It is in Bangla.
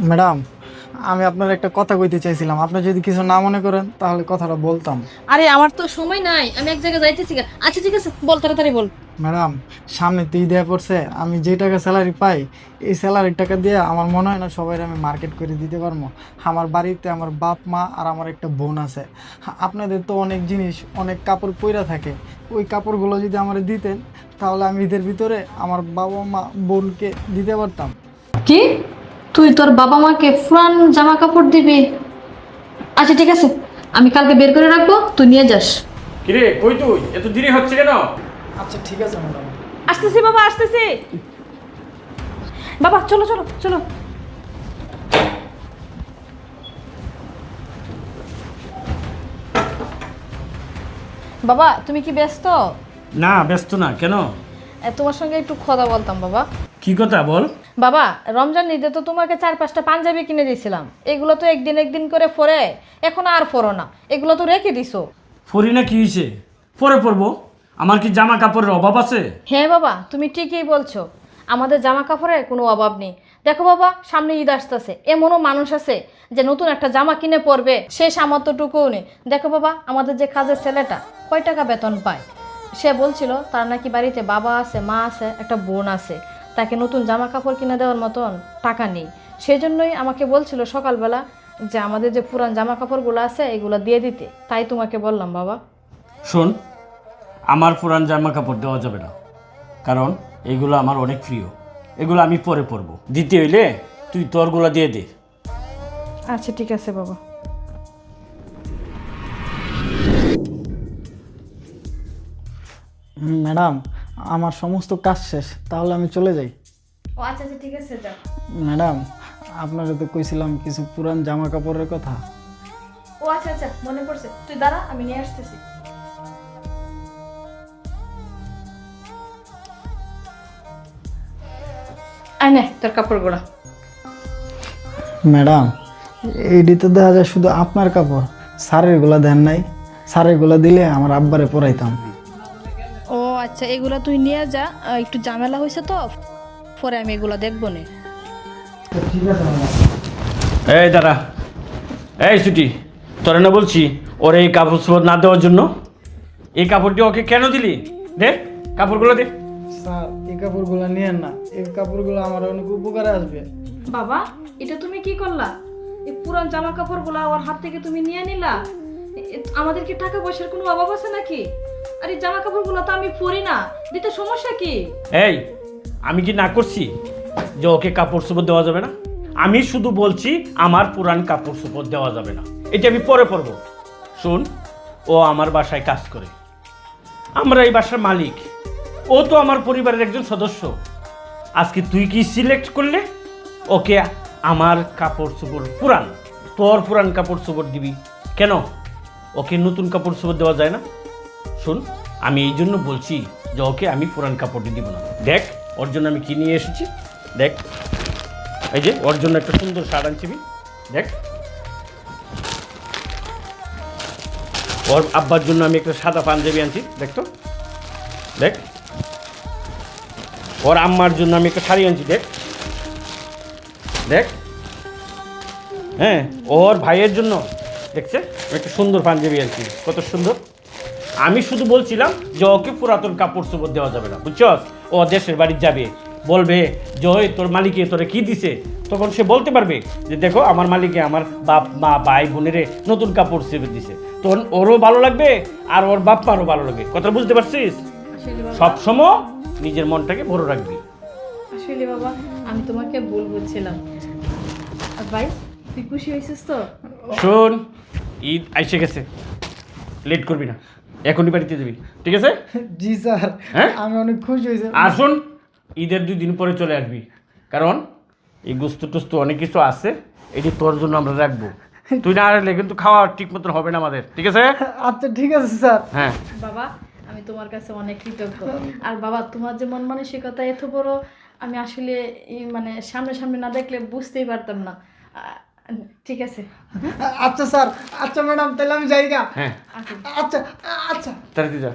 ম্যাডাম, আমি আপনার একটা কথা কইতে চাইছিলাম, আপনি যদি কিছু না মনে করেন তাহলে কথাটা বলতাম। আরে আমার তো সময় নাই, আমি এক জায়গায় যাইতেছি। আচ্ছা ঠিক আছে, বল তাড়াতাড়ি বল। ম্যাডাম, সামনে তো ঈদ পড়ছে, আমি যে টাকা স্যালারি পাই এই স্যালারির টাকা দিয়ে আমার মনে হয় না সবাই আমি মার্কেট করে দিতে পারবো। আমার বাড়িতে আমার বাপ মা আর আমার একটা বোন আছে। আপনাদের তো অনেক জিনিস, অনেক কাপড় পইরা থাকে, ওই কাপড়গুলো যদি আমার দিতেন তাহলে আমি ঈদের ভিতরে আমার বাবা মা বোনকে দিতে পারতাম। কি, তুই তোর বাবা মাকে পুরান জামা কাপড় দিবি? আচ্ছা ঠিক আছে, আমি কালকে বের করে রাখবো, তুই নিয়ে যাস। কিরে কই তুই, এত দেরি হচ্ছে কেন? আচ্ছা ঠিক আছে ম্যাডাম। আসতেছি বাবা, আসতেছি। বাবা চলো চলো চলো। বাবা তুমি কি ব্যস্ত? না ব্যস্ত না, কেন? তোমার সঙ্গে একটু কথা বলতাম বাবা। কি কথা বল। বাবা, রমজান ঈদে তো তোমাকে 4-5টা পাঞ্জাবি কিনে দিয়েছিলাম, এগুলো তো একদিন একদিন করে পরে, এখন আর পরো না, এগুলো তো রেখে দিছো। ফরি না, কি হয়েছে? পরে পরবো। আমার কি জামা কাপড়ের অভাব আছে? হ্যাঁ বাবা, তুমি ঠিকই বলছো, আমাদের জামা কাপড়ের কোনো অভাব নেই। দেখো বাবা, সামনে ঈদ আসতেছে, এমনও মানুষ আছে যে নতুন একটা জামা কিনে পরবে সে সামর্থ্যটুকুও নেই। দেখো বাবা, আমাদের যে কাজের ছেলেটা কয় টাকা বেতন পায়, সে বলছিল তার নাকি বাড়িতে বাবা আছে, মা আছে, একটা বোন আছে, তাকে নতুন জামা কাপড় কিনে দেওয়ার মতন টাকা নেই। সেই জন্যই আমাকে বলছিল সকালবেলা যে আমাদের যে পুরান জামা কাপড়গুলো আছে এগুলো দিয়ে দিতে, তাই তোমাকে বললাম বাবা। শোন, আমার পুরান জামা কাপড় দেওয়া যাবে না, কারণ এগুলো আমার অনেক প্রিয়, এগুলো আমি পরে পরবো। দিতে হইলে তুই তোরগুলো দিয়ে দে। আচ্ছা ঠিক আছে বাবা। ম্যাডাম, আমার সমস্ত কাজ শেষ, তাহলে আমি চলে যাই। ও আচ্ছা আচ্ছা ঠিক আছে, যাও। ম্যাডাম, আপনাকে তো কইছিলাম কিছু পুরান জামা কাপড়ের কথা। ও আচ্ছা আচ্ছা, মনে পড়ছে, তুই দাঁড়া, আমি নিয়ে আসতেছি। আয় নে তোর কাপড়গুলো। ম্যাডাম, এইটি তো দেখা যায় শুধু আপনার কাপড়, স্যারের গুলা দেন নাই। স্যারের গুলা দিলে আমার আব্বারে পরাইতাম। ও আচ্ছা, এগুলো তুই নিয়ে যা, একটু ঝামেলা হয়েছে তো, পরে আমি এগুলো দেখবো না। ঠিক আছে ম্যাডাম। এই দাঁড়া, এই ছুটি, তোরা না বলছি ওর এই কাপড় চোপড় না দেওয়ার জন্য? এই কাপড়টি ওকে কেন দিলি? দে কাপড়গুলো দে। স্যার, এই কাপড়গুলো নিয়েন না, এই কাপড়গুলো আমার অনেক উপকারে আসবে। বাবা, এটা তুমি কি করলা? এই পুরান জামা কাপড়গুলো ওর হাত থেকে তুমি নিয়ে নিলা? আমাদের কি টাকা পয়সার কোনো অভাব আছে নাকি? আর এই জামা কাপড়গুলো তো আমি পরি না, দিতে সমস্যা কি? এই, আমি কি না করছি যে ওকে কাপড় চোপড় দেওয়া যাবে না? আমি শুধু বলছি আমার পুরান কাপড় চোপড় দেওয়া যাবে না, এটা আমি পরে পরবো। শোন, ও আমার বাসায় কাজ করে, আমরা এই বাসার মালিক, ও তো আমার পরিবারের একজন সদস্য। আজকে তুই কি সিলেক্ট করলে ওকে আমার কাপড় চোপড় পুরান, তোর পুরান কাপড় চোপড় দিবি কেন? ওকে নতুন কাপড় চোপড় দেওয়া যায় না? শোন, আমি এই জন্য বলছি যে ওকে আমি পুরান কাপড়টি দিব না। দেখ ওর জন্য আমি কি নিয়ে এসেছি, দেখ এই যে ওর জন্য একটা সুন্দর শার্ট আনছি, দেখ। ওর আব্বার জন্য আমি একটা সাদা পাঞ্জাবি আনছি, দেখ তো, দেখ। ওর আম্মার জন্য আমি একটা শাড়ি আনছি, দেখ দেখ। হ্যাঁ, ওর ভাইয়ের জন্য দেখছে আমি একটা সুন্দর পাঞ্জাবি আনছি, কত সুন্দর। আমি শুধু বলছিলাম যে ওকে পুরাতন কাপড় চোপড় দেওয়া যাবে না, বুঝছস? ও দেশের বাড়ি যাবে, বলবে যে ওই তোর মালিকে তোরে কি দিছে, তখন সে বলতে পারবে যে দেখো আমার মালিকে আমার বাপ মা ভাই বোনেরে নতুন কাপড় চোপড় দিছে, তখন ওরও ভালো লাগবে আর ওর বাপ মারও ভালো লাগবে। কথা বুঝতে পারছিস? সবসময় নিজের মনটাকে বড় রাখবি। আসলে বাবা, আমি তোমাকে ভুল বলছিলাম। আর ভাই, তুই খুশি হয়েছিস তো? শোন, ঈদ আইসে গেছে, লেট করবি না, এখনই বাড়িতে যাবি, ঠিক আছে? জি স্যার, হ্যাঁ? আমি অনেক খুশি হয়েছি। আর শোন, ঈদের 2 দিন পরে চলে আসবি, কারণ এই গোস্ত টোস্ত অনেক কিছু আছে, এটি তোর জন্য আমরা রাখবো। তুই না আসলে কিন্তু খাওয়া ঠিক মতন হবে না আমাদের, ঠিক আছে? আচ্ছা ঠিক আছে স্যার। হ্যাঁ। বাবা, আমি তোমার কাছে অনেক কৃতজ্ঞ। আর বাবা, তোমার যে মন মানসিকতা এত বড়, আমি আসলে মানে সামনে সামনে না দেখলে বুঝতেই পারতাম না। ঠিক আছে। আচ্ছা স্যার, আচ্ছা ম্যাডাম, তাহলে আমি যাই গা। হ্যাঁ, আচ্ছা। আচ্ছা আচ্ছা। তাড়াতাড়ি যা।